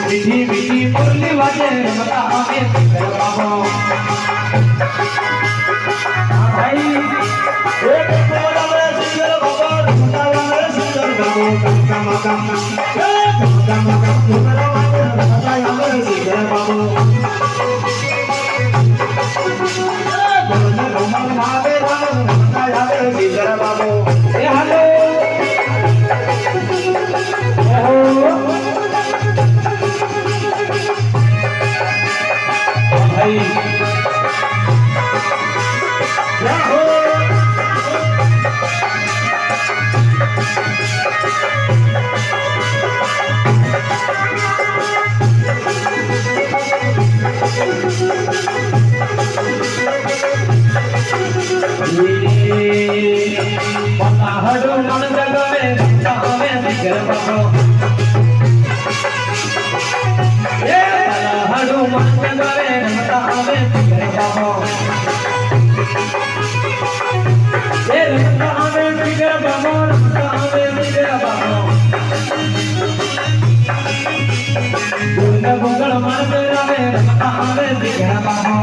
मीठी मीठी मुरली वाजे रमता हमें सिंगर बाबो भाई एक बोला में सिंगर बाबो रमता हमें सिंगर बाबो कम कम सिंगर वाजे रमता हमें सिंगर बाबो बोलने रोमन मावे रमता हमें सिंगर बाबो ए हेलो भाई याहो पहाड़ों मन जगवे तावे सिंगर बाबो ये पहाड़ों मन जगवे तावे सिंगर बाबो ये तावे सिंगर बाबो तावे सिंगर बाबो गुंगा गुंगल मन जगवे तावे सिंगर बाबो